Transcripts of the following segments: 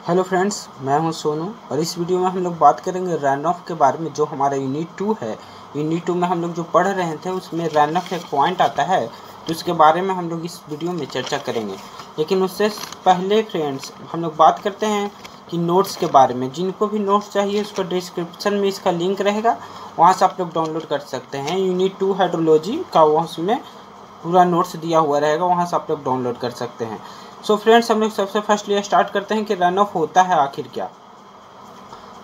Hello friends, मैं हूं सोनू और इस वीडियो में हम लोग बात करेंगे रन ऑफ के बारे में। जो हमारा यूनिट 2 है, यूनिट 2 में हम लोग जो पढ़ रहे थे उसमें रन ऑफ एक पॉइंट आता है, तो उसके बारे में हम लोग इस वीडियो में चर्चा करेंगे। लेकिन उससे पहले फ्रेंड्स हम लोग बात करते हैं कि नोट्स के बारे में। जिनको भी नोट्स चाहिए उसको डिस्क्रिप्शन में इसका लिंक रहेगा, वहाँ से आप लोग डाउनलोड कर सकते हैं। यूनिट 2 हाइड्रोलॉजी का उसमें पूरा नोट्स दिया हुआ रहेगा, वहाँ से आप लोग डाउनलोड कर सकते हैं। सो फ्रेंड्स, हम लोग सबसे फर्स्ट लिए स्टार्ट करते हैं कि रन ऑफ होता है आखिर क्या।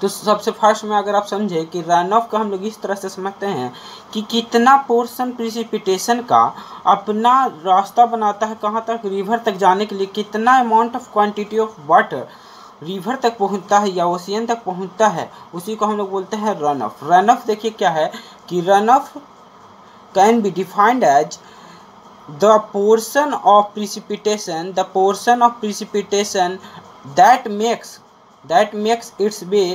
तो सबसे फर्स्ट में अगर आप समझे कि रन ऑफ का हम लोग इस तरह से समझते हैं कि कितना पोर्शन प्रिसिपिटेशन का अपना रास्ता बनाता है, कहाँ तक, रिवर तक जाने के लिए कितना amount of quantity of water river तक पहुंचता है या ओशियन तक पहुंचता है, उसी को हम लोग बोलते हैं रन ऑफ। रन ऑफ देखिए क्या है कि run off can be defined as the portion of precipitation that makes its way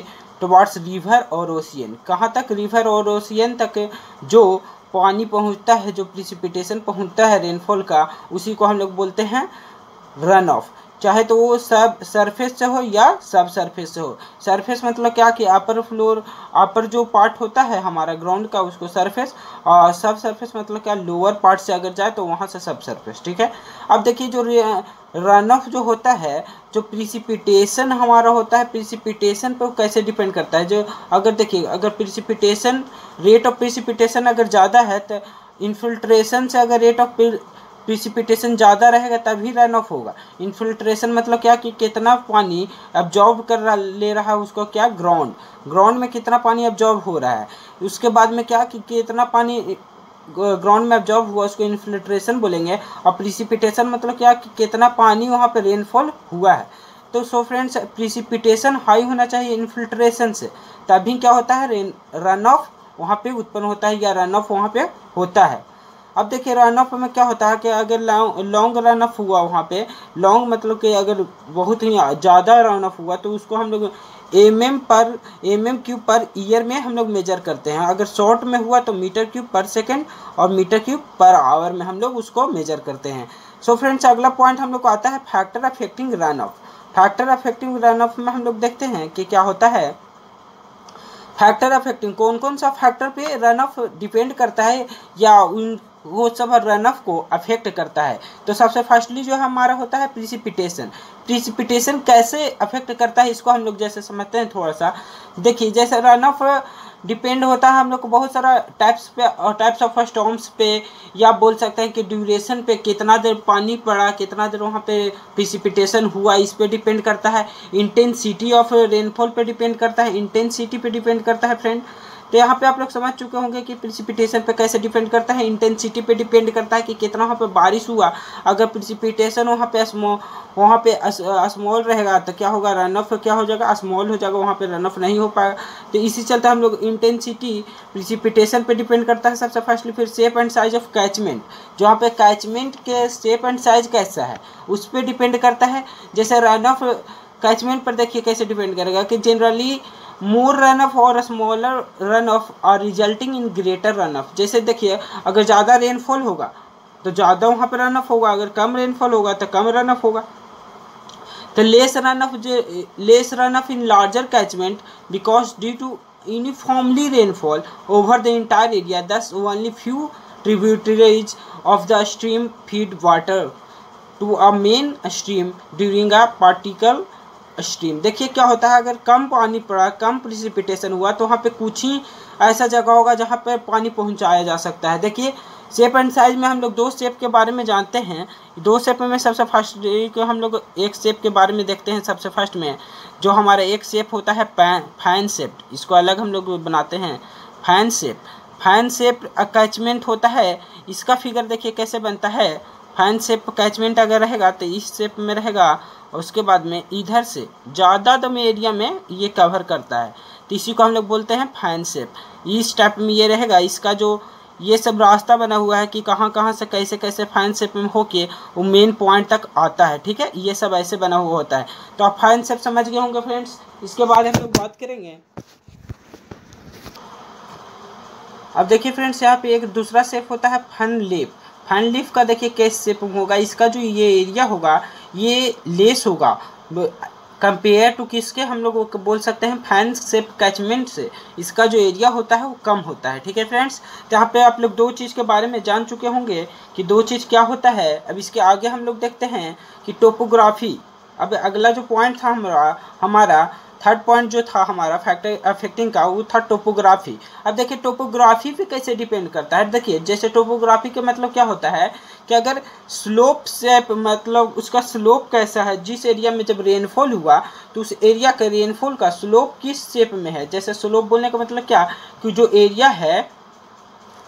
towards river और ocean। कहाँ तक? रिवर और ओशियन तक जो पानी पहुँचता है, जो प्रिसिपिटेशन पहुँचता है रेनफॉल का, उसी को हम लोग बोलते हैं रन ऑफ। चाहे तो वो सब सरफेस से हो या सब सरफेस से हो। सरफेस मतलब क्या कि अपर फ्लोर, अपर जो पार्ट होता है हमारा ग्राउंड का, उसको सरफेस, और सब सरफेस मतलब क्या, लोअर पार्ट से अगर जाए तो वहाँ से सब सरफेस। ठीक है। अब देखिए जो रन ऑफ जो होता है, जो प्रिसिपिटेशन हमारा होता है, प्रिसिपिटेशन पर कैसे डिपेंड करता है। जो अगर देखिए, अगर प्रिसिपिटेशन, रेट ऑफ प्रिसिपिटेशन अगर ज़्यादा है तो इन्फिल्ट्रेशन से, अगर रेट ऑफ प्रिसिपिटेशन ज़्यादा रहेगा तभी रन ऑफ होगा। इन्फिल्ट्रेशन मतलब क्या कि कितना पानी एब्जॉर्ब ले रहा है उसको, क्या, ग्राउंड में कितना पानी एब्जॉर्ब हो रहा है। उसके बाद में क्या कि कितना पानी ग्राउंड में एब्जॉर्ब हुआ, उसको इन्फिल्ट्रेशन बोलेंगे। और प्रिसिपिटेशन मतलब क्या कि कितना पानी वहाँ पे रेनफॉल हुआ है। तो सो फ्रेंड्स, प्रिसिपिटेशन हाई होना चाहिए इन्फिल्ट्रेशन से, तभी क्या होता है, रन ऑफ वहाँ पे उत्पन्न होता है या रन ऑफ वहाँ पे होता है। अब देखिए रन ऑफ में क्या होता है कि अगर लॉन्ग रन ऑफ हुआ वहाँ पे, लॉन्ग मतलब कि अगर बहुत ही ज़्यादा रन ऑफ हुआ तो उसको हम लोग एम क्यूब पर ईयर में हम लोग मेजर करते हैं। अगर शॉर्ट में हुआ तो मीटर क्यूब पर सेकेंड और मीटर क्यूब पर आवर में हम लोग उसको मेजर करते हैं। सो फ्रेंड्स, अगला पॉइंट हम लोग को आता है factor affecting run of. Factor affecting run of में हम लोग देखते हैं कि क्या होता है। फैक्टर अफेक्टिंग, कौन कौन सा फैक्टर पे रन ऑफ डिपेंड करता है या उन वो सब रन ऑफ को अफेक्ट करता है। तो सबसे फर्स्टली जो हमारा होता है प्रिसिपिटेशन। प्रिसिपिटेशन कैसे अफेक्ट करता है इसको हम लोग जैसे समझते हैं थोड़ा सा। देखिए, जैसे रन ऑफ डिपेंड होता है हम लोग को बहुत सारा टाइप्स ऑफ स्टॉर्म्स पे, या बोल सकते हैं कि ड्यूरेशन पे, कितना देर पानी पड़ा, कितना देर वहाँ पे प्रिसिपिटेशन हुआ, इस पे डिपेंड करता है। इंटेंसिटी ऑफ रेनफॉल पे डिपेंड करता है, इंटेंसिटी पे डिपेंड करता है फ्रेंड। तो यहाँ पे आप लोग समझ चुके होंगे कि प्रिसिपिटेशन पे कैसे डिपेंड करता है। इंटेंसिटी पे डिपेंड करता है कि कितना वहाँ पे बारिश हुआ। अगर प्रिसिपिटेशन वहाँ पे स्मॉल रहेगा तो क्या होगा, रन ऑफ क्या हो जाएगा, स्मॉल हो जाएगा, वहाँ पे रन ऑफ नहीं हो पाएगा। तो इसी चलते हम लोग इंटेंसिटी प्रिसिपिटेशन पे डिपेंड करता है सबसे फर्स्टली। फिर shape and size of catchment, जो वहाँ पे कैचमेंट के शेप एंड साइज कैसा है उस पर डिपेंड करता है। जैसे रन ऑफ कैचमेंट पर देखिए कैसे डिपेंड करेगा कि जनरली मोर रन ऑफ और smaller run off are resulting in greater run off. जैसे देखिए, अगर ज़्यादा रेनफॉल होगा तो ज़्यादा वहाँ पर रन ऑफ होगा, अगर कम रेनफॉल होगा तो कम रन ऑफ होगा। तो less run off in larger catchment because due to uniformly rainfall over the entire area, thus only few tributaries of the stream feed water to a main stream during a particle stream. देखिए क्या होता है, अगर कम पानी पड़ा, कम precipitation हुआ तो वहाँ पे कुछ ही ऐसा जगह होगा जहाँ पे पानी पहुँचाया जा सकता है। देखिए शेप एंड साइज में हम लोग दो शेप के बारे में जानते हैं। दो शेप में सबसे फर्स्ट को हम लोग एक शेप के बारे में देखते हैं। सबसे फर्स्ट में जो हमारा एक शेप होता है फैन शेप, इसको अलग हम लोग बनाते हैं fan shape. Fan shape catchment होता है, इसका फिगर देखिए कैसे बनता है। फैन शेप कैचमेंट अगर रहेगा तो इस शेप में रहेगा, और उसके बाद में इधर से ज़्यादा दम एरिया में ये कवर करता है, तो इसी को हम लोग बोलते हैं फैन शेप। इस टाइप में ये रहेगा, इसका जो ये सब रास्ता बना हुआ है कि कहाँ कहाँ से कैसे कैसे फैन शेप में होके वो मेन पॉइंट तक आता है। ठीक है, ये सब ऐसे बना हुआ होता है। तो आप फैन शेप समझ गए होंगे फ्रेंड्स। इसके बाद हम लोग बात करेंगे, अब देखिए फ्रेंड्स, यहाँ पे एक दूसरा शेप होता है फन लीफ। फन लीफ का देखिए कैसे शेप होगा, इसका जो ये एरिया होगा ये लेस होगा, कंपेयर टू किसके, हम लोग वो बोल सकते हैं फैन शेप कैचमेंट से इसका जो एरिया होता है वो कम होता है। ठीक है फ्रेंड्स, तो यहाँ पे आप लोग दो चीज़ के बारे में जान चुके होंगे कि दो चीज़ क्या होता है। अब इसके आगे हम लोग देखते हैं कि टोपोग्राफी। अब अगला जो पॉइंट था हमारा थर्ड पॉइंट जो था हमारा फैक्टर अफेक्टिंग का, वो था टोपोग्राफी। अब देखिए टोपोग्राफी पे कैसे डिपेंड करता है। देखिए जैसे टोपोग्राफी के मतलब क्या होता है कि अगर स्लोप शेप, मतलब उसका स्लोप कैसा है, जिस एरिया में जब रेनफॉल हुआ तो उस एरिया का रेनफॉल का स्लोप किस शेप में है। जैसे स्लोप बोलने का मतलब क्या, कि जो एरिया है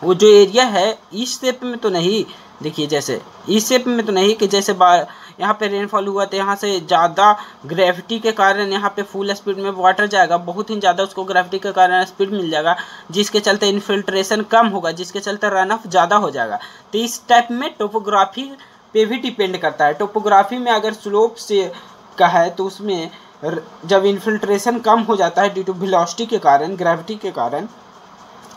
वो जो एरिया है इस शेप में तो नहीं, देखिए जैसे इस शेप में तो नहीं कि जैसे यहाँ पे रेनफॉल हुआ तो यहाँ से ज़्यादा ग्रेविटी के कारण यहाँ पे फुल स्पीड में वाटर जाएगा, बहुत ही ज़्यादा उसको ग्रेविटी के कारण स्पीड मिल जाएगा, जिसके चलते इन्फिल्ट्रेशन कम होगा, जिसके चलते रन ऑफ ज़्यादा हो जाएगा। तो इस टाइप में टोपोग्राफी पे भी डिपेंड करता है। टोपोग्राफी में अगर स्लोप से का है तो उसमें जब इन्फिल्ट्रेशन कम हो जाता है ड्यू टू वेलोसिटी के कारण, ग्रेविटी के कारण,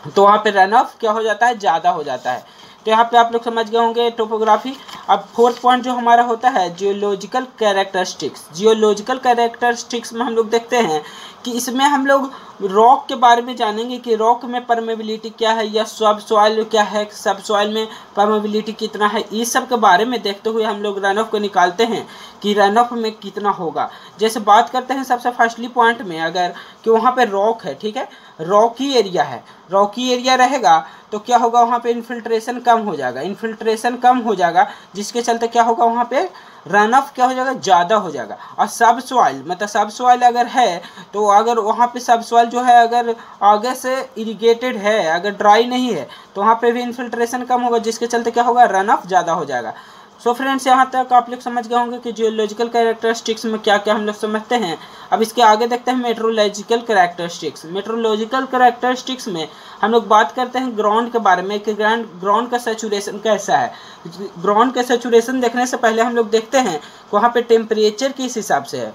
तो वहाँ पे रन ऑफ क्या हो जाता है, ज़्यादा हो जाता है। तो यहाँ पे आप लोग समझ गए होंगे टोपोग्राफी। अब फोर्थ पॉइंट जो हमारा होता है जियोलॉजिकल कैरेक्टरिस्टिक्स। जियोलॉजिकल कैरेक्टरिस्टिक्स में हम लोग देखते हैं कि इसमें हम लोग रॉक के बारे में जानेंगे कि रॉक में परमेबिलिटी क्या है या सब सॉइल क्या है, सब सॉइल में परमेबिलिटी कितना है, इस सब के बारे में देखते हुए हम लोग रन ऑफ को निकालते हैं कि रन ऑफ में कितना होगा। जैसे बात करते हैं सबसे फर्स्टली पॉइंट में अगर कि वहाँ पे रॉक है, ठीक है, रॉकी एरिया है, रॉकी एरिया रहेगा तो क्या होगा, वहाँ पे इन्फिल्ट्रेशन कम हो जाएगा, इन्फिल्ट्रेशन कम हो जाएगा, जिसके चलते क्या होगा, वहाँ पे रन ऑफ क्या हो जाएगा, ज़्यादा हो जाएगा। और सब सॉइल, मतलब सब सॉइल अगर है तो अगर वहाँ पे सब सॉइल जो है अगर आगे से इरिगेटेड है, अगर ड्राई नहीं है तो वहाँ पे भी इन्फिल्ट्रेशन कम होगा, जिसके चलते क्या होगा, रन ऑफ ज़्यादा हो जाएगा। सो फ्रेंड्स, यहाँ तक आप लोग समझ गए होंगे कि जियोलॉजिकल कैरेक्टरिस्टिक्स में क्या क्या हम लोग समझते हैं। अब इसके आगे देखते हैं मेट्रोलॉजिकल कैरेक्टरिस्टिक्स। मेट्रोलॉजिकल कैरेक्टरिस्टिक्स में हम लोग बात करते हैं ग्राउंड के बारे में कि ग्राउंड का सैचुरेशन कैसा है। ग्राउंड का सैचुरेशन देखने से पहले हम लोग देखते हैं कि वहाँ पे टेम्परेचर किस हिसाब से है,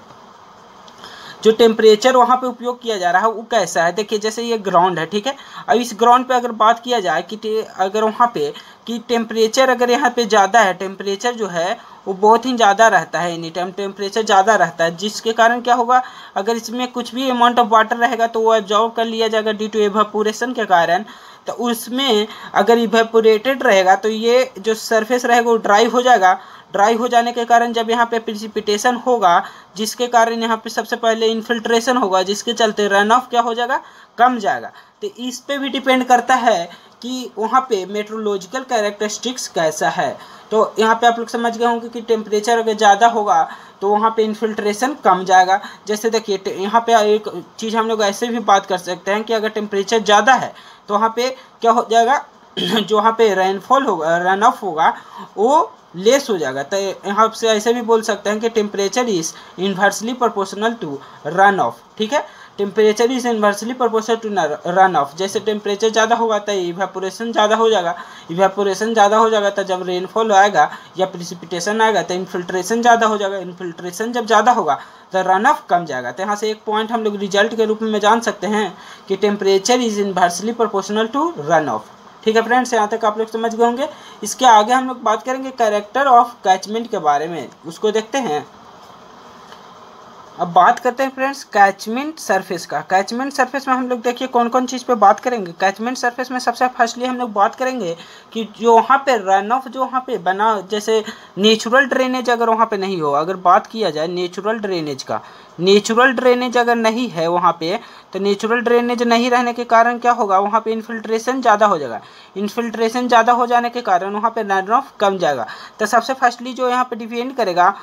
जो टेम्परेचर वहाँ पे उपयोग किया जा रहा है वो कैसा है। देखिए जैसे ये ग्राउंड है, ठीक है, अब इस ग्राउंड पे अगर बात किया जाए कि अगर वहाँ पे कि टेम्परेचर अगर यहाँ पे ज़्यादा है, टेम्परेचर जो है वो बहुत ही ज़्यादा रहता है, एनी टाइम टेम्परेचर ज़्यादा रहता है, जिसके कारण क्या होगा, अगर इसमें कुछ भी अमाउंट ऑफ वाटर रहेगा तो वो एब्जॉर्ब कर लिया जाएगा ड्यू टू इवेपोरेशन के कारण। तो उसमें अगर इवेपोरेटेड रहेगा तो ये जो सरफेस रहेगा वो ड्राई हो जाएगा। ड्राई हो जाने के कारण जब यहाँ पे प्रिसिपिटेशन होगा, जिसके कारण यहाँ पे सबसे पहले इन्फिल्ट्रेशन होगा, जिसके चलते रन ऑफ क्या हो जाएगा, कम जाएगा। तो इस पे भी डिपेंड करता है कि वहाँ पे मेट्रोलॉजिकल कैरेक्टरिस्टिक्स कैसा है। तो यहाँ पे आप लोग समझ गए होंगे कि टेम्परेचर अगर ज़्यादा होगा तो वहाँ पे इन्फिल्ट्रेशन कम जाएगा। जैसे देखिए यहाँ पे एक चीज़ हम लोग ऐसे भी बात कर सकते हैं कि अगर टेम्परेचर ज़्यादा है तो वहाँ पे क्या हो जाएगा, जो वहाँ पे रेनफॉल होगा, रन ऑफ होगा, वो लेस हो जाएगा। तो यहाँ से ऐसे भी बोल सकते हैं कि temperature is inversely proportional to run off. ठीक है, temperature is inversely proportional to run off. जैसे टेम्परेचर ज़्यादा होगा तो इवेपोरेशन ज़्यादा हो जाएगा, इवेपोरेशन ज़्यादा हो जाएगा तो जब रेनफॉल आएगा या प्रिसिपिटेशन आएगा तो इन्फिल्ट्रेशन ज़्यादा हो जाएगा, इन्फिल्ट्रेशन जब ज़्यादा होगा तो रन ऑफ कम जाएगा। तो यहाँ से एक पॉइंट हम लोग रिजल्ट के रूप में जान सकते हैं कि temperature is inversely proportional to run off. ठीक है फ्रेंड्स, यहाँ तक आप लोग समझ गए होंगे। इसके आगे हम लोग बात करेंगे कैरेक्टर ऑफ कैचमेंट के बारे में, उसको देखते हैं। अब बात करते हैं फ्रेंड्स कैचमेंट सरफेस का। कैचमेंट सरफेस में हम लोग देखिए कौन कौन चीज़ पे बात करेंगे। कैचमेंट सरफेस में सबसे फर्स्टली हम लोग बात करेंगे कि जो वहाँ पे रन ऑफ जो वहाँ पे बना, जैसे नेचुरल ड्रेनेज अगर वहाँ पे नहीं हो, अगर बात किया जाए नेचुरल ड्रेनेज का, नेचुरल ड्रेनेज अगर नहीं है वहाँ पे, तो नेचुरल ड्रेनेज नहीं रहने के कारण क्या होगा, वहाँ पे इन्फिल्ट्रेशन ज़्यादा हो जाएगा। इन्फिल्ट्रेशन ज़्यादा हो जाने के कारण वहाँ पे रन ऑफ कम जाएगा। तो सबसे फर्स्टली जो यहाँ पे डिपेंड करेगा,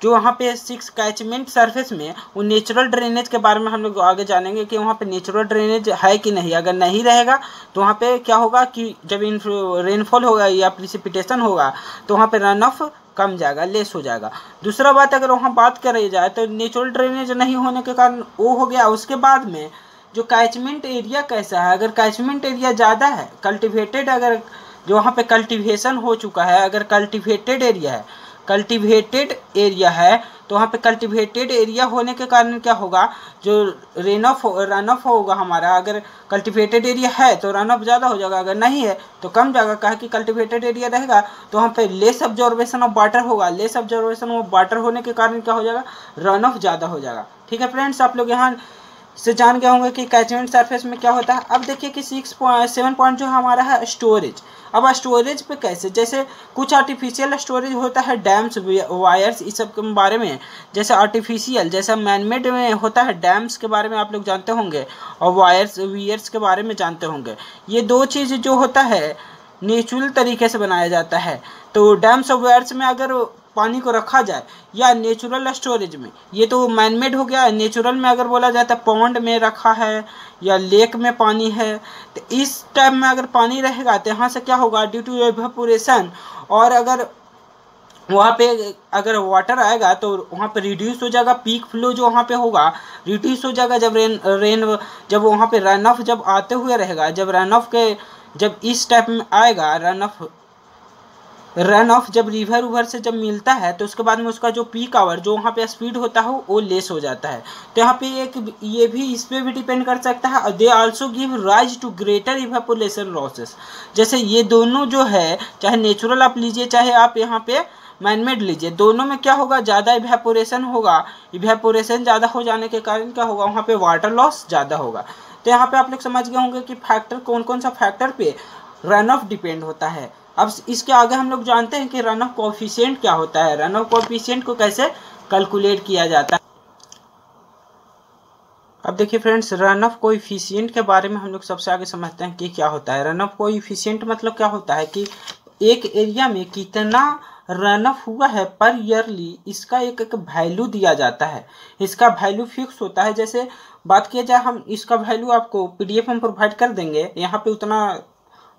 जो वहाँ पे 6 कैचमेंट सरफेस में, वो नेचुरल ड्रेनेज के बारे में हम लोग आगे जानेंगे कि वहाँ पे नेचुरल ड्रेनेज है कि नहीं। अगर नहीं रहेगा तो वहाँ पे क्या होगा कि जब रेनफॉल होगा या प्रिसिपिटेशन होगा तो वहाँ पे रन ऑफ कम जाएगा, लेस हो जाएगा। दूसरा बात अगर वहाँ बात करी जाए तो नेचुरल ड्रेनेज नहीं होने के कारण वो हो गया। उसके बाद में जो कैचमेंट एरिया कैसा है, अगर कैचमेंट एरिया ज़्यादा है, कल्टिवेटेड, अगर जो वहाँ पे कल्टिवेशन हो चुका है, अगर कल्टिवेटेड एरिया है, कल्टिवेटेड एरिया है तो वहाँ पे कल्टिवेटेड एरिया होने के कारण क्या होगा, जो रन ऑफ होगा हमारा, अगर कल्टिवेटेड एरिया है तो रन ऑफ ज़्यादा हो जाएगा, अगर नहीं है तो कम जाएगा। कहा कि कल्टिवेटेड एरिया रहेगा तो वहाँ पे लेस ऑब्जर्वेशन ऑफ वाटर होगा, लेस ऑब्जर्वेशन ऑफ वाटर होने के कारण क्या हो जाएगा, रन ऑफ ज़्यादा हो जाएगा। ठीक है फ्रेंड्स, आप लोग यहाँ से जान गए होंगे कि कैचमेंट सरफेस में क्या होता है। अब देखिए कि 7 पॉइंट जो हमारा है स्टोरेज। अब स्टोरेज पे कैसे, जैसे कुछ आर्टिफिशियल स्टोरेज होता है, डैम्स, वायर्स, इस सब के बारे में, जैसे आर्टिफिशियल, जैसा मैनमेड में होता है, डैम्स के बारे में आप लोग जानते होंगे, और वायर्स वीयर्स के बारे में जानते होंगे। ये दो चीज़ जो होता है नेचुरल तरीके से बनाया जाता है। तो डैम्स और वायर्स में अगर पानी को रखा जाए या नेचुरल स्टोरेज में, ये तो मैनमेड हो गया। नेचुरल में अगर बोला जाता है पॉन्ड में रखा है या लेक में पानी है, तो इस टाइप में अगर पानी रहेगा तो यहाँ से क्या होगा, ड्यू टू इवेपोरेशन, और अगर वहाँ पे अगर वाटर आएगा तो वहाँ पे रिड्यूस हो जाएगा, पीक फ्लो जो वहाँ पे होगा रिड्यूस हो जाएगा। जब रेन जब वहाँ पे रन ऑफ जब आते हुए रहेगा, जब रन ऑफ के जब इस टाइप में आएगा, रन ऑफ जब रिवर उवर से जब मिलता है तो उसके बाद में उसका जो पीक आवर जो वहाँ पे स्पीड होता है वो लेस हो जाता है। तो यहाँ पे एक ये भी इस पर भी डिपेंड कर सकता है। They also give rise to greater evaporation losses. जैसे ये दोनों जो है, चाहे नेचुरल आप लीजिए चाहे आप यहाँ पे मैनमेड लीजिए, दोनों में क्या होगा, ज़्यादा इवेपोरेशन होगा। इवेपोरेशन ज़्यादा हो जाने के कारण क्या होगा, वहाँ पे वाटर लॉस ज़्यादा होगा। तो यहाँ पे आप लोग समझ गए होंगे कि फैक्टर कौन कौन सा फैक्टर पे रन ऑफ डिपेंड होता है। अब इसके आगे हम लोग जानते हैं कि रन ऑफ कोएफिशिएंट क्या होता है, रन ऑफ कोएफिशिएंट को कैसे कैलकुलेट किया जाता है। अब देखिए फ्रेंड्स, रन ऑफ कोएफिशिएंट के बारे में हम लोग सबसे आगे समझते हैं कि क्या होता है। रन ऑफ कोएफिशिएंट मतलब क्या होता है कि एक एरिया में कितना रन ऑफ हुआ है पर ईयरली, इसका एक एक वैल्यू दिया जाता है। इसका वैल्यू फिक्स होता है। जैसे बात किया जाए, हम इसका वैल्यू आपको PDF में प्रोवाइड कर देंगे। यहाँ पे उतना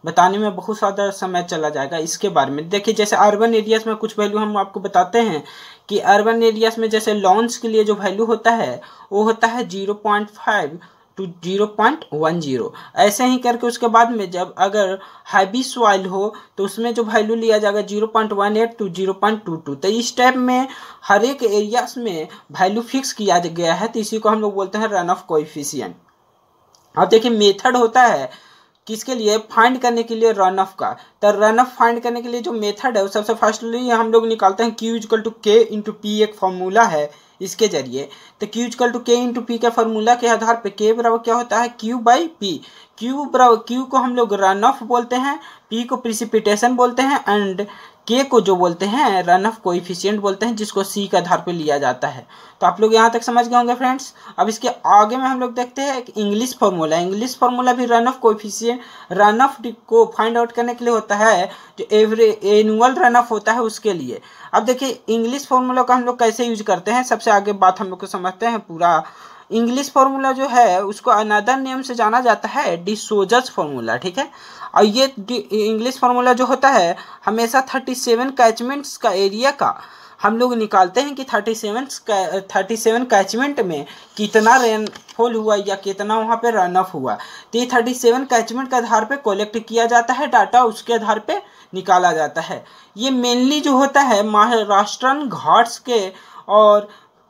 बताने में बहुत ज़्यादा समय चला जाएगा इसके बारे में। देखिए जैसे अर्बन एरियाज़ में कुछ वैल्यू हम आपको बताते हैं कि अर्बन एरियाज़ में जैसे लॉन्स के लिए जो वैल्यू होता है वो होता है 0.5 to 0.10। ऐसे ही करके उसके बाद में जब अगर हैवी सॉइल हो तो उसमें जो वैल्यू लिया जाएगा 0.18 to 0.22। तो इस टाइप में हर एक एरियाज में वैल्यू फिक्स किया गया है। तो इसी को हम लोग बोलते हैं रन ऑफ कोएफिशिएंट। अब देखिए मेथड होता है किसके लिए, फाइंड करने के लिए रन ऑफ का। तो रन ऑफ फाइंड करने के लिए जो मेथड है वो सबसे फर्स्टली हम लोग निकालते हैं Q = K × P, एक फार्मूला है इसके जरिए। तो Q = K × P के फार्मूला के आधार पे K बराबर क्या होता है, Q/P। Q को हम लोग रन ऑफ बोलते हैं, P को प्रिसिपिटेशन बोलते हैं, एंड K को जो बोलते हैं रन ऑफ कोएफिशिएंट बोलते हैं, जिसको C के आधार पे लिया जाता है। तो आप लोग यहाँ तक समझ गए होंगे फ्रेंड्स। अब इसके आगे में हम लोग देखते हैं एक इंग्लिश फार्मूला। इंग्लिश फार्मूला भी run of coefficient, run of को फाइंड आउट करने के लिए होता है, जो एनुअल रन ऑफ होता है उसके लिए। अब देखिए इंग्लिश फार्मूला का हम लोग कैसे यूज करते हैं, सबसे आगे बात हम लोग को समझते हैं पूरा। इंग्लिश फार्मूला जो है उसको अनदर नेम से जाना जाता है डी सोजर्स फार्मूला। ठीक है, और ये इंग्लिश फार्मूला जो होता है हमेशा 37 कैचमेंट्स का एरिया का हम लोग निकालते हैं कि 37 कैचमेंट में कितना रेनफॉल हुआ या कितना वहाँ पे रन ऑफ हुआ। तो ये 37 कैचमेंट के आधार पे कलेक्ट किया जाता है डाटा, उसके आधार पे निकाला जाता है। ये मेनली जो होता है महाराष्ट्रन घाट्स के और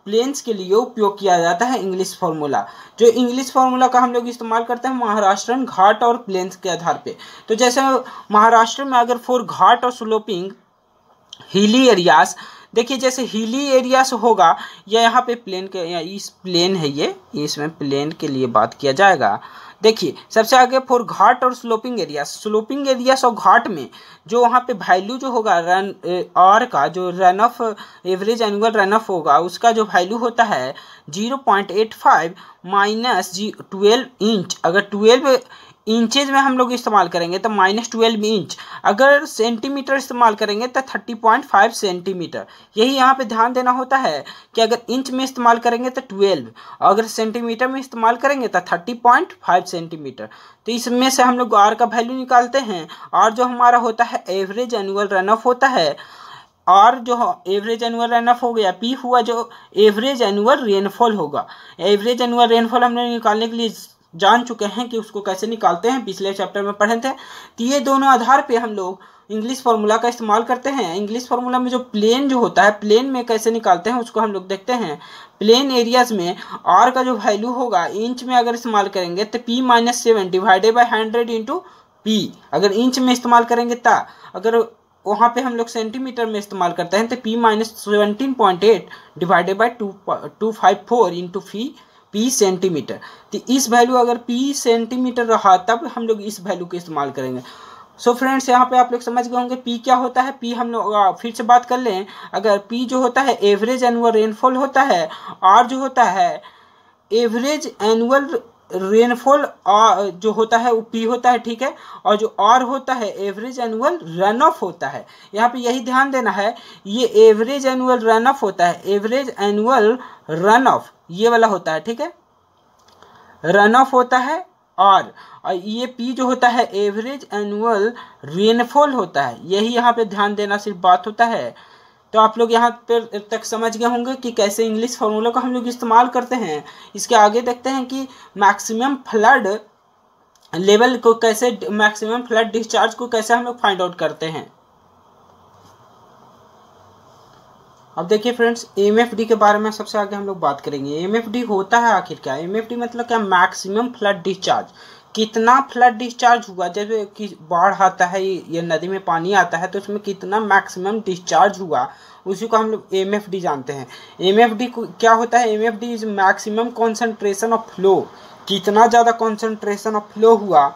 प्लेन्स के लिए उपयोग किया जाता है इंग्लिश फार्मूला। जो इंग्लिश फार्मूला का हम लोग इस्तेमाल करते हैं महाराष्ट्रन घाट और प्लेन्स के आधार पे। तो जैसे महाराष्ट्र में अगर फॉर घाट और स्लोपिंग हिली एरियाज, देखिए जैसे हिली एरियाज होगा या यहाँ पे प्लेन के, या इस प्लेन है ये, इसमें प्लेन के लिए बात किया जाएगा। देखिए सबसे आगे फॉर घाट और स्लोपिंग एरियाज और घाट में जो वहाँ पे वैल्यू जो होगा रन आर का, जो run of average annual run off होगा, उसका जो वैल्यू होता है 0.85 - 12 इंच। अगर 12 इंचेज में हम लोग इस्तेमाल करेंगे तो -12 इंच, अगर सेंटीमीटर इस्तेमाल करेंगे तो 30.5 सेंटीमीटर। यही यहाँ पे ध्यान देना होता है कि अगर इंच में इस्तेमाल करेंगे तो 12, अगर सेंटीमीटर में इस्तेमाल करेंगे तो 30.5 सेंटीमीटर। तो इसमें से हम लोग आर का वैल्यू निकालते हैं। और जो हमारा होता है एवरेज एनुअल रन ऑफ होता है, और जो एवरेज एनुअल रन ऑफ हो गया, पी हुआ जो एवरेज एनुअल रेनफॉल होगा। एवरेज एनुअल रेनफॉल हमने निकालने के लिए जान चुके हैं कि उसको कैसे निकालते हैं, पिछले चैप्टर में पढ़े थे। तो ये दोनों आधार पे हम लोग इंग्लिश फार्मूला का इस्तेमाल करते हैं। इंग्लिश फार्मूला में जो प्लेन जो होता है, प्लेन में कैसे निकालते हैं उसको हम लोग देखते हैं। प्लेन एरियाज में आर का जो वैल्यू होगा इंच में अगर इस्तेमाल करेंगे तो P-7 divided by 100 into P, अगर इंच में इस्तेमाल करेंगे ता, अगर वहाँ पे हम लोग सेंटीमीटर में इस्तेमाल करते हैं तो P-17.8 divided by 254 into P centimetre. तो इस वैल्यू अगर पी सेंटीमीटर रहा तब हम लोग इस वैल्यू का इस्तेमाल करेंगे। सो फ्रेंड्स, यहाँ पे आप लोग समझ गए होंगे पी क्या होता है। पी हम लोग फिर से बात कर लें, अगर पी जो होता है एवरेज एनुअल रेनफॉल होता है, आर जो होता है एवरेज एनुअल रेनफॉल जो होता है वो पी होता है, ठीक है। और जो आर होता है एवरेज एनुअल रन ऑफ होता है। यहाँ पे यही ध्यान देना है, ये एवरेज एनुअल रन ऑफ होता है, एवरेज एनुअल रन ऑफ ये वाला होता है, ठीक है, रन ऑफ होता है। और ये पी जो होता है एवरेज एनुअल रेनफॉल होता है। यही यहाँ पे ध्यान देना सिर्फ बात होता है। तो आप लोग यहाँ पर तक समझ गए होंगे कि कैसे इंग्लिश फार्मूला को हम लोग इस्तेमाल करते हैं। इसके आगे देखते हैं कि मैक्सिमम फ्लड लेवल को कैसे, मैक्सिमम फ्लड डिस्चार्ज को कैसे हम लोग फाइंड आउट करते हैं। अब देखिए फ्रेंड्स, एमएफडी के बारे में सबसे आगे हम लोग बात करेंगे। एमएफडी होता है आखिर क्या? एमएफडी मतलब क्या? Maximum flood discharge. कितना फ्लड डिस्चार्ज हुआ, जैसे कि बाढ़ आता है या नदी में पानी आता है तो उसमें कितना मैक्सिमम डिस्चार्ज हुआ, उसी को हम लोग एमएफडी जानते हैं। एमएफडी क्या होता है? MFD is maximum concentration of flow. कितना ज़्यादा कॉन्सेंट्रेशन ऑफ फ्लो हुआ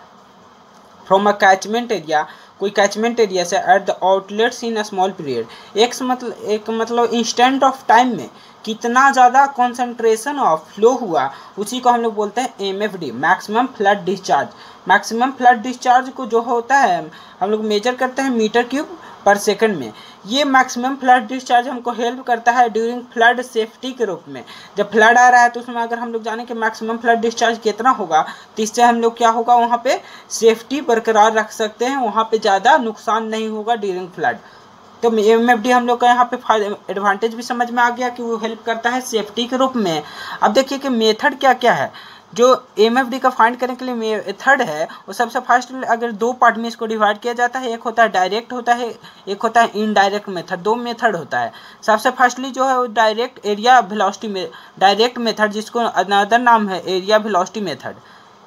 फ्रॉम अ कैचमेंट एरिया, कोई कैचमेंट एरिया से at the outlets in a small period. एक मतलब इंस्टेंट ऑफ टाइम में कितना ज़्यादा कॉन्सेंट्रेशन ऑफ फ्लो हुआ, उसी को हम लोग बोलते हैं MFD, maximum flood discharge. Maximum flood discharge को जो होता है हम लोग मेजर करते हैं मीटर क्यूब पर सेकंड में। ये मैक्सिमम फ्लड डिस्चार्ज हमको हेल्प करता है ड्यूरिंग फ्लड सेफ्टी के रूप में। जब फ्लड आ रहा है तो उसमें अगर हम लोग जाने कि मैक्सिमम फ्लड डिस्चार्ज कितना होगा तो इससे हम लोग क्या होगा, वहाँ पे सेफ्टी बरकरार रख सकते हैं, वहाँ पे ज़्यादा नुकसान नहीं होगा ड्यूरिंग फ्लड। तो एमएफडी हम लोग का यहाँ पे फायदा एडवांटेज भी समझ में आ गया कि वो हेल्प करता है सेफ्टी के रूप में। अब देखिए कि मेथड क्या क्या है जो एमएफडी का फाइंड करने के लिए मेथड है। वो सबसे फर्स्ट अगर दो पार्ट में इसको डिवाइड किया जाता है, एक होता है डायरेक्ट होता है, एक होता है इनडायरेक्ट मेथड। दो मेथड होता है। सबसे फर्स्टली जो है वो डायरेक्ट एरिया वेलोसिटी में डायरेक्ट मेथड, जिसको अनदर नाम है एरिया वेलोसिटी मेथड।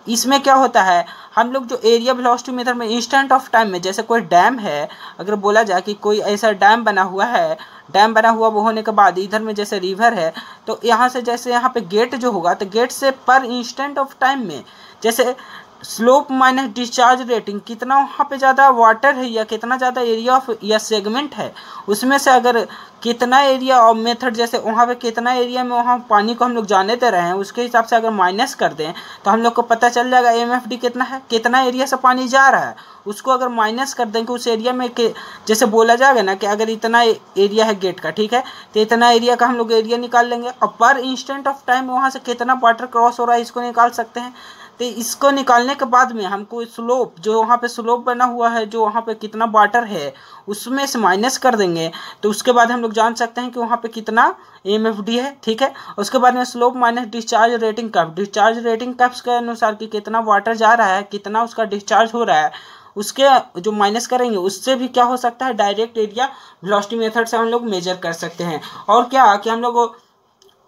इसमें क्या होता है, हम लोग जो एरिया वेलोसिटी मेथड में इंस्टेंट ऑफ टाइम में, जैसे कोई डैम है, अगर बोला जाए कि कोई ऐसा डैम बना हुआ है, डैम बना हुआ वो होने के बाद इधर में जैसे रिवर है, तो यहाँ से जैसे यहाँ पे गेट जो होगा तो गेट से पर इंस्टेंट ऑफ टाइम में जैसे स्लोप माइनस डिस्चार्ज रेटिंग, कितना वहाँ पे ज़्यादा वाटर है या कितना ज़्यादा एरिया ऑफ या सेगमेंट है, उसमें से अगर कितना एरिया और मेथड, जैसे वहाँ पे कितना एरिया में वहाँ पानी को हम लोग जाने दे रहे हैं, उसके हिसाब से अगर माइनस कर दें तो हम लोग को पता चल जाएगा एमएफडी कितना है, कितना एरिया से पानी जा रहा है। उसको अगर माइनस कर दें कि उस एरिया में जैसे बोला जाएगा ना कि अगर इतना एरिया है गेट का, ठीक है, तो इतना एरिया का हम लोग एरिया निकाल लेंगे और पर इंस्टेंट ऑफ टाइम वहाँ से कितना वाटर क्रॉस हो रहा है इसको निकाल सकते हैं। तो इसको निकालने के बाद में हमको स्लोप, जो वहाँ पे स्लोप बना हुआ है, जो वहाँ पे कितना वाटर है उसमें से माइनस कर देंगे, तो उसके बाद हम लोग जान सकते हैं कि वहाँ पे कितना एमएफडी है, ठीक है। उसके बाद में slope minus discharge rating curve, discharge rating curve के अनुसार कि कितना वाटर जा रहा है, कितना उसका डिस्चार्ज हो रहा है, उसके जो माइनस करेंगे उससे भी क्या हो सकता है, डायरेक्ट एरिया वेलोसिटी मेथड से हम लोग मेजर कर सकते हैं। और क्या कि हम लोग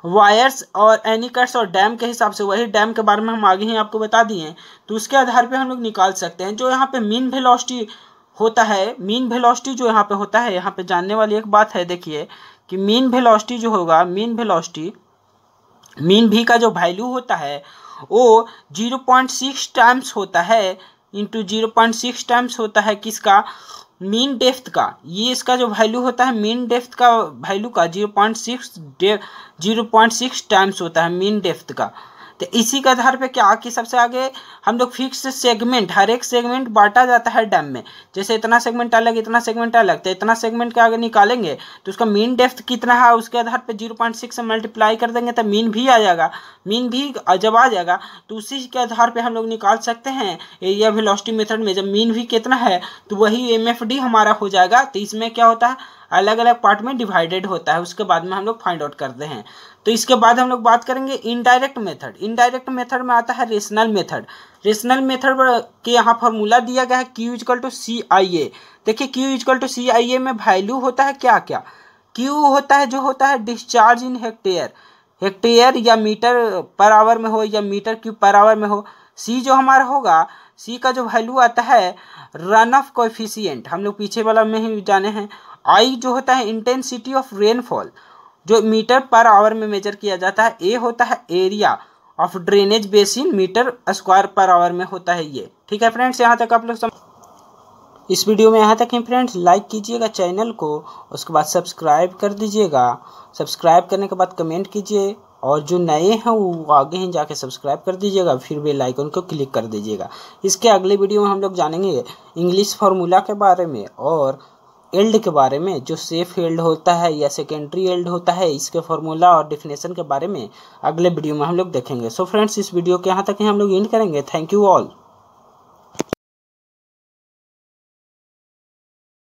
वायर्स और एनीकट्स और डैम के हिसाब से, वही डैम के बारे में हम आगे ही आपको बता दिए, तो उसके आधार पे हम लोग निकाल सकते हैं। जो यहाँ पे मीन वेलोसिटी होता है, मीन वेलोसिटी जो यहाँ पे होता है, यहाँ पे जानने वाली एक बात है, देखिए कि मीन वेलोसिटी जो होगा, मीन वेलोसिटी, मीन भी का जो वैल्यू होता है वो 0.6 टाइम्स होता है, इंटू 0.6 टाइम्स होता है किसका, मीन डेप्थ का। ये इसका जो वैल्यू होता है मीन डेप्थ का वैल्यू का 0.6 टाइम्स होता है मीन डेप्थ का। तो इसी के आधार पे क्या कि सबसे आगे हम लोग फिक्स सेगमेंट, हर एक सेगमेंट बांटा जाता है डैम में, जैसे इतना सेगमेंट अलग, इतना सेगमेंट अलग, तो इतना सेगमेंट के आगे निकालेंगे तो उसका मीन डेप्थ कितना है उसके आधार पे 0.6 से मल्टीप्लाई कर देंगे तो मीन भी आ जाएगा। मीन भी जब आ जाएगा तो उसी के आधार पे हम लोग निकाल सकते हैं एरिया वेलोसिटी मेथड में। जब मीन भी कितना है तो वही एमएफडी हमारा हो जाएगा। तो इसमें क्या होता है, अलग अलग पार्ट में डिवाइडेड होता है, उसके बाद में हम लोग फाइंड आउट करते हैं। तो इसके बाद हम लोग बात करेंगे इनडायरेक्ट मेथड। इनडायरेक्ट मेथड में आता है रेशनल मेथड। रेशनल मेथड के यहाँ फॉर्मूला दिया गया है Q इक्वल टू CIA। देखिए Q इक्वल टू CIA में वैल्यू होता है क्या क्या, Q होता है जो होता है डिस्चार्ज इन हेक्टेयर, हेक्टेयर या मीटर पर आवर में हो या मीटर क्यूब पर आवर में हो। C जो हमारा होगा, C का जो वैल्यू आता है रन ऑफ कोएफिशिएंट, हम लोग पीछे वाला में ही जाने हैं। I जो होता है इंटेंसिटी ऑफ रेनफॉल, जो मीटर पर आवर में मेजर किया जाता है। A होता है area of drainage basin, meter square per hour में होता है ये। ठीक है फ्रेंड्स, यहाँ तक आप लोग इस वीडियो में यहाँ तक ही फ्रेंड्स। लाइक कीजिएगा चैनल को, उसके बाद सब्सक्राइब कर दीजिएगा। सब्सक्राइब करने के बाद कमेंट कीजिए, और जो नए हैं वो आगे ही जाके सब्सक्राइब कर दीजिएगा, फिर बेल आइकन को क्लिक कर दीजिएगा। इसके अगले वीडियो में हम लोग जानेंगे इंग्लिश फार्मूला के बारे में और एल्ड के बारे में, जो सेफ एल्ड होता है या सेकेंडरी एल्ड होता है, इसके फार्मूला और डिफिनेशन के बारे में अगले वीडियो में हम लोग देखेंगे। सो फ्रेंड्स, इस वीडियो के यहाँ तक ही हम लोग एंड करेंगे। Thank you all.